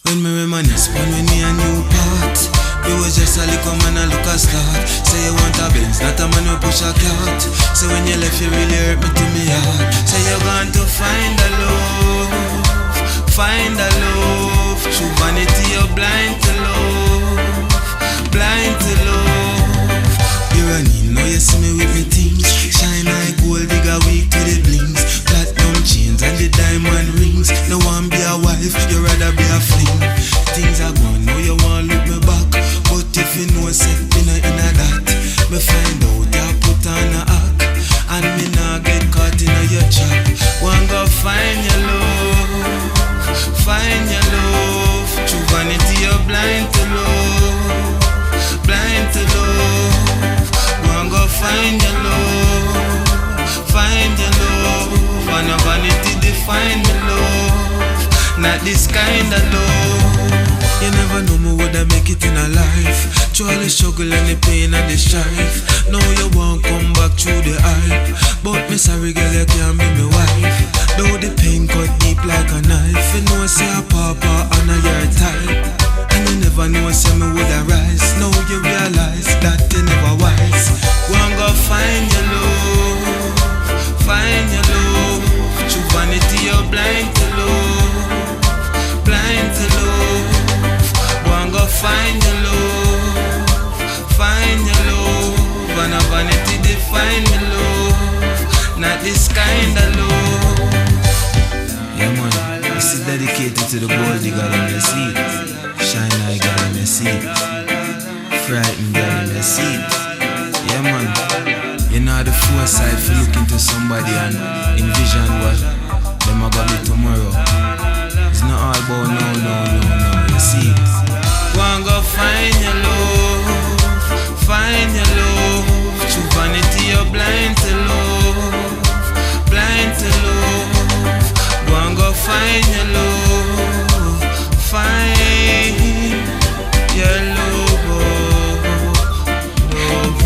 When me reminisce when we near new part, we was just a little man and look a start. Say you want a Benz, not a man who push a cart. So when you left you really hurt me to me heart. Say you're going to find a love, find a love. True vanity you're blind to love, blind to love. You're running, now you see me with me things. Shine like gold digger weak to the blings. Platinum chains and the diamond rings. No one be a wife, you rather be a fling. Things are gone, now you want look me back. But if you know set me not in a that, me find out you put on a act, and me not get caught in a your trap. One go find your love, find your love. True vanity you're blind to love, blind to love. One go find your love, find your love. And a vanity define me love, not this kind of love. You never know me would I make it in a life. Through all the struggle and the pain and the strife. Now you won't come back through the hype, but me sorry girl you can't be my wife. Though the pain cut deep like a knife. You know say a papa and a your type, and you never know say me would I rise. Now you realize that you never wise. One go find your love, find your love. True vanity you're blind to love, blind to love. One go find your love, find your love. And a vanity define me love, not this kind of love. Yeah man, this is dedicated to the gold digger in the seat. Shine like girl in the seat, frightened girl in the seat. Yeah man, you know the foresight for looking to somebody and envision what them a gonna be tomorrow. It's not all about no, you see. One go find your love, find your love. True vanity you're blind to love, blind to love. One go find your love, find your love, love.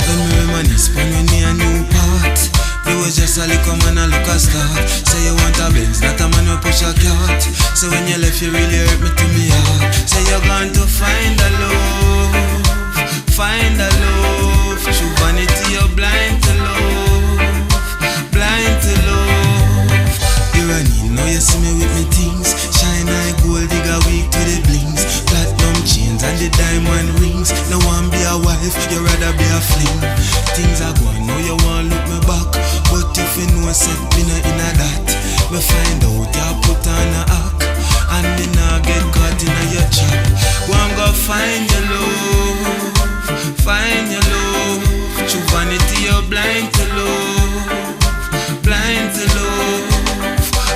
When me reminisce when we near new part, we was just a little man and look a start. Say you want a Benz, not a man who push a cart. So when you left you really hurt me to me heart. Say you're going to find a love, find a love. True vanity you're blind to love, blind to love. You're running, now you see me with me things. Shine like gold digger weak to the blings. Platinum chains and the diamond rings. No one be a wife, you rather be a fling. Things are going, now you want look me back. But if you know set me not in a that, me find out you put on a act, and me not get caught in a your trap. One go find your love, find your love. True vanity you're blind to love, blind to love.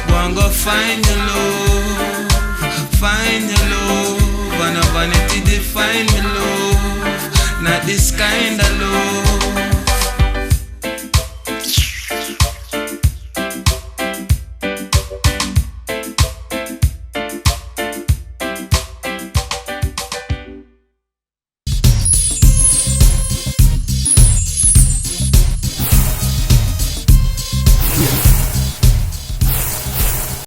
One go find your love, find your love. And a vanity define me love, not this kind of love.